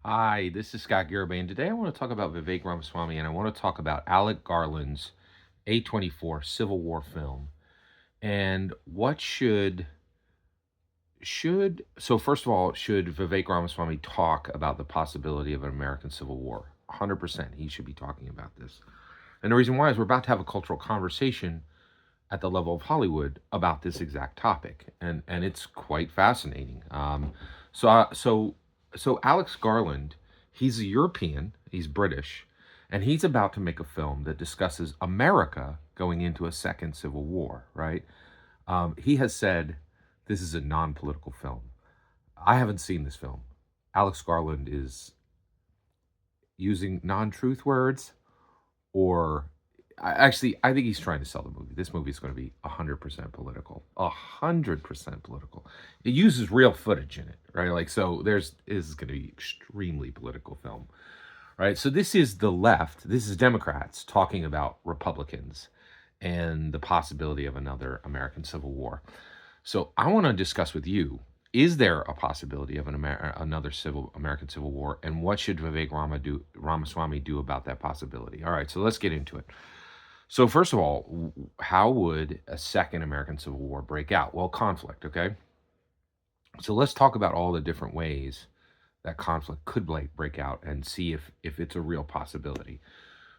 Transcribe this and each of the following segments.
Hi, this is Scott Garibay, and today I want to talk about Vivek Ramaswamy, and I want to talk about Alec Garland's A24 Civil War film, and what should so first of all, should Vivek Ramaswamy talk about the possibility of an American Civil War? 100%, he should be talking about this. And the reason why is we're about to have a cultural conversation at the level of Hollywood about this exact topic, and it's quite fascinating. So uh, so so Alex Garland, he's a European, he's British, and he's about to make a film that discusses America going into a second civil war. Right? He has said this is a non-political film. I haven't seen this film. Alex Garland is using non-truth words or I think he's trying to sell the movie. This movie is going to be 100% political. 100% political. It uses real footage in it, right? Like, so this is going to be extremely political film, right? So this is the left. This is Democrats talking about Republicans and the possibility of another American Civil War. So I want to discuss with you: is there a possibility of another American Civil War, and what should Ramaswamy do about that possibility? All right, so let's get into it. So first of all, how would a second American Civil War break out? Well, conflict, okay? So let's talk about all the different ways that conflict could break out and see if it's a real possibility.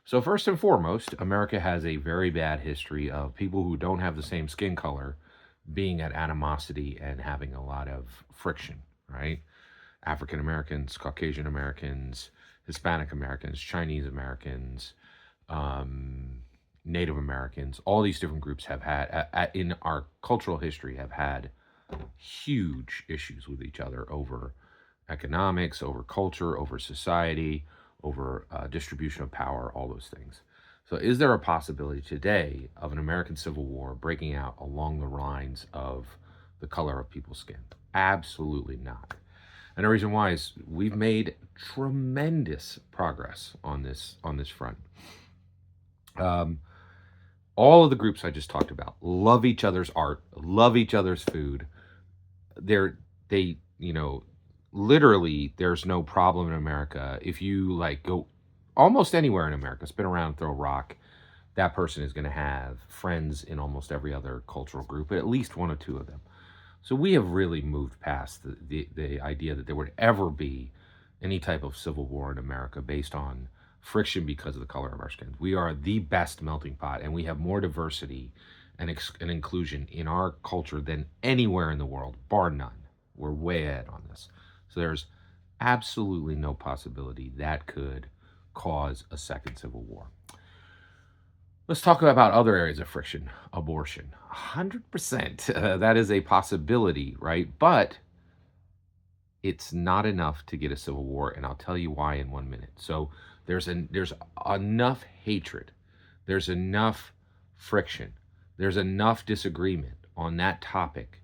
So first and foremost, America has a very bad history of people who don't have the same skin color being at animosity and having a lot of friction, right? African Americans, Caucasian Americans, Hispanic Americans, Chinese Americans, um, Native Americans, all these different groups have had, in our cultural history, have had huge issues with each other over economics, over culture, over society, over distribution of power, all those things. So, is there a possibility today of an American Civil War breaking out along the lines of the color of people's skin? Absolutely not. And the reason why is we've made tremendous progress on this front. Um, all of the groups I just talked about love each other's art, love each other's food. They literally there's no problem in America if you like go almost anywhere in America, spin around, throw a rock. That person is going to have friends in almost every other cultural group, at least one or two of them. So we have really moved past the idea that there would ever be any type of civil war in America based on friction because of the color of our skin. We are the best melting pot, and we have more diversity and inclusion in our culture than anywhere in the world, bar none. We're way ahead on this. So there's absolutely no possibility that could cause a second civil war. Let's talk about other areas of friction. Abortion. 100%. That is a possibility, right? But it's not enough to get a civil war, and I'll tell you why in 1 minute. So there's enough hatred, there's enough friction, there's enough disagreement on that topic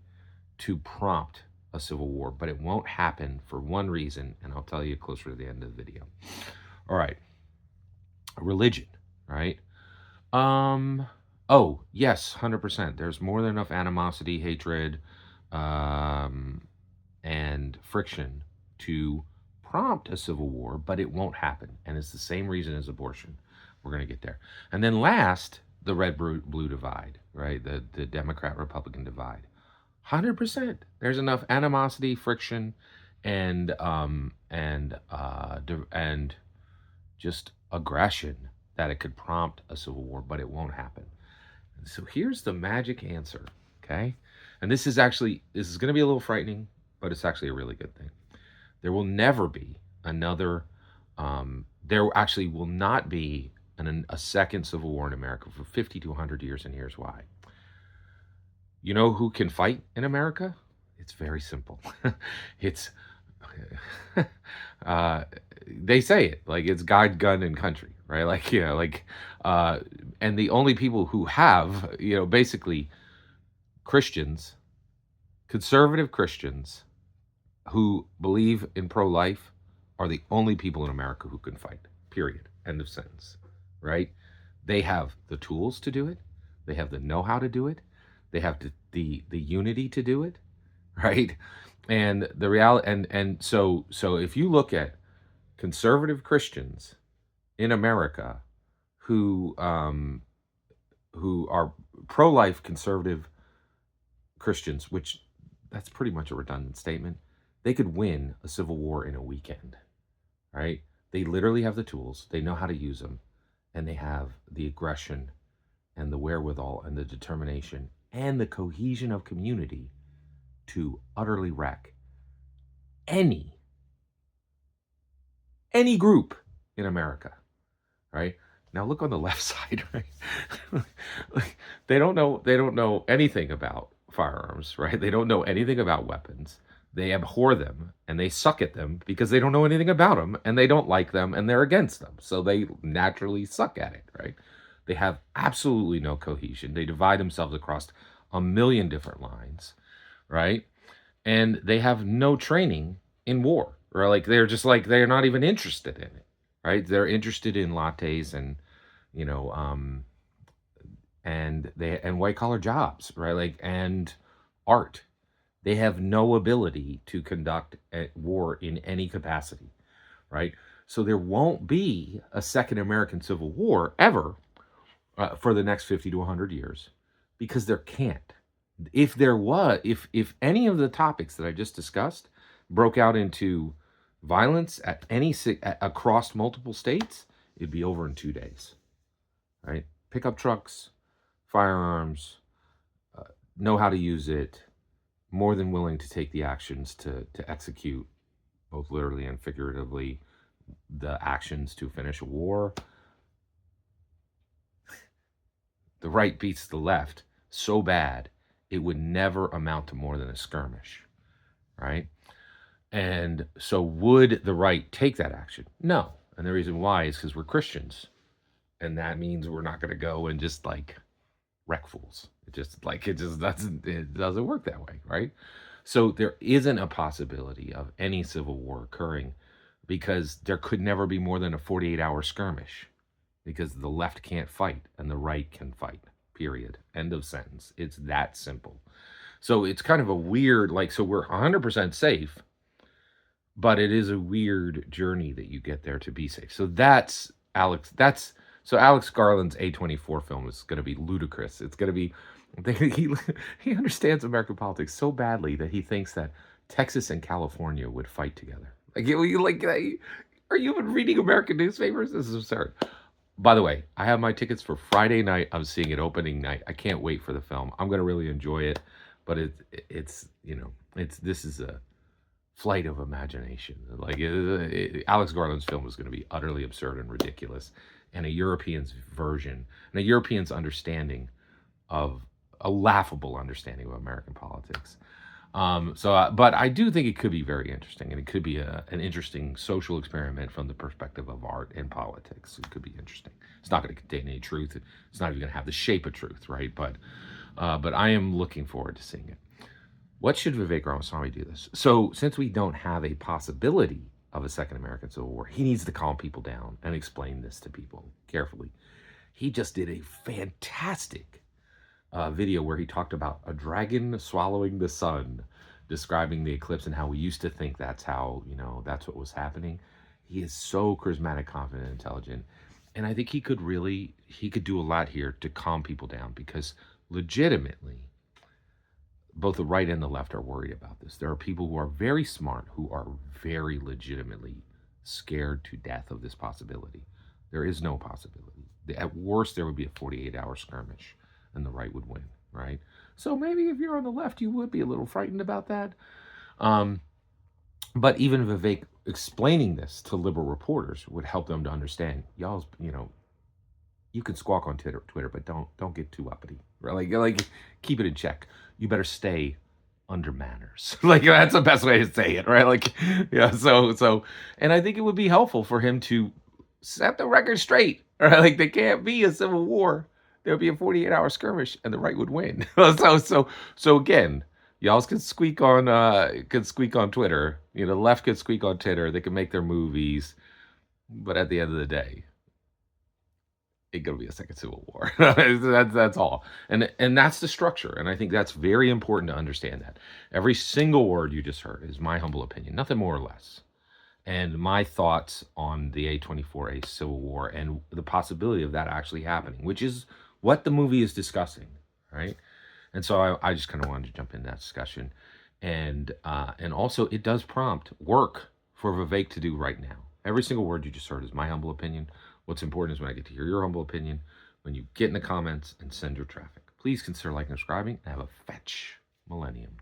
to prompt a civil war, but it won't happen for one reason, and I'll tell you closer to the end of the video. All right, religion, right? Um, oh, yes, 100%. There's more than enough animosity, hatred, um, and friction to prompt a civil war, but it won't happen. And it's the same reason as abortion. We're going to get there. And then last, the red blue divide, right? The Democrat Republican divide. 100%. There's enough animosity, friction, and just aggression that it could prompt a civil war, but it won't happen. So here's the magic answer, okay? And this is going to be a little frightening, but it's actually a really good thing. There will never be another. There actually will not be a second civil war in America for 50 to 100 years, and here's why. You know who can fight in America? It's very simple. It's uh, they say it like it's God, gun, and country, right? Like and the only people who have basically Christians, conservative Christians who believe in pro-life are the only people in America who can fight. Period. End of sentence. Right? They have the tools to do it. They have the know-how to do it. They have the unity to do it. Right? And the reality, and so if you look at conservative Christians in America who are pro-life conservative Christians, which that's pretty much a redundant statement, they could win a civil war in a weekend, right? They literally have the tools, they know how to use them, and they have the aggression and the wherewithal and the determination and the cohesion of community to utterly wreck any group in America, right? Now look on the left side, right? They don't know anything about firearms, right? They don't know anything about weapons. They abhor them and they suck at them because they don't know anything about them and they don't like them and they're against them. So they naturally suck at it, right? They have absolutely no cohesion. They divide themselves across a million different lines, right? And they have no training in war, or like they're not even interested in it, right? They're interested in lattes and you know and white collar jobs, right? Like and art. They have no ability to conduct a war in any capacity, right? So there won't be a second American Civil War ever for the next 50 to 100 years because there can't. If there was, if any of the topics that I just discussed broke out into violence at across multiple states, it'd be over in 2 days, right? Pickup trucks, firearms, know how to use it, more than willing to take the actions to execute, both literally and figuratively, the actions to finish a war. The right beats the left so bad it would never amount to more than a skirmish, right? And so would the right take that action? No. And the reason why is because we're Christians. And that means we're not going to go and just like wreck fools. It just doesn't work that way, right? So there isn't a possibility of any civil war occurring because there could never be more than a 48-hour skirmish because the left can't fight and the right can fight. Period. End of sentence. It's that simple. So it's kind of a weird, like, so we're 100% safe, but it is a weird journey that you get there to be safe. So that's Alex. So Alex Garland's A24 film is going to be ludicrous. It's going to be, he understands American politics so badly that he thinks that Texas and California would fight together. Like, are you even reading American newspapers? This is absurd. By the way, I have my tickets for Friday night. I'm seeing it opening night. I can't wait for the film. I'm going to really enjoy it, but this is a flight of imagination. Like Alex Garland's film is going to be utterly absurd and ridiculous, and a European's version and a European's understanding of a laughable understanding of American politics. But I do think it could be very interesting, and it could be an interesting social experiment from the perspective of art and politics. It could be interesting. It's not going to contain any truth. It's not even going to have the shape of truth, right? But I am looking forward to seeing it. What should Vivek Ramaswamy do this? So since we don't have a possibility of a second American Civil War, he needs to calm people down and explain this to people carefully. He just did a fantastic video where he talked about a dragon swallowing the sun, describing the eclipse and how we used to think that's how, that's what was happening. He is so charismatic, confident, intelligent. And I think he could do a lot here to calm people down because legitimately, both the right and the left are worried about this. There are people who are very smart, who are very legitimately scared to death of this possibility. There is no possibility. At worst, there would be a 48-hour skirmish and the right would win, right? So maybe if you're on the left, you would be a little frightened about that. But even Vivek explaining this to liberal reporters would help them to understand, y'all, you can squawk on Twitter, but don't get too uppity, right? Like keep it in check. You better stay under manners. Like that's the best way to say it, right? Like, yeah. So, and I think it would be helpful for him to set the record straight, right? Like there can't be a civil war. There'll be a 48-hour skirmish, and the right would win. So again, y'all can squeak on Twitter. The left could squeak on Twitter. They can make their movies, but at the end of the day, it's gonna be a second civil war. That's all, and that's the structure. And I think that's very important to understand that every single word you just heard is my humble opinion, nothing more or less. and my thoughts on the A24 Civil War and the possibility of that actually happening, which is what the movie is discussing, right? And so I just kind of wanted to jump in that discussion, and also it does prompt work for Vivek to do right now. Every single word you just heard is my humble opinion. What's important is when I get to hear your humble opinion, when you get in the comments and send your traffic. Please consider liking and subscribing, and have a fetch millennium.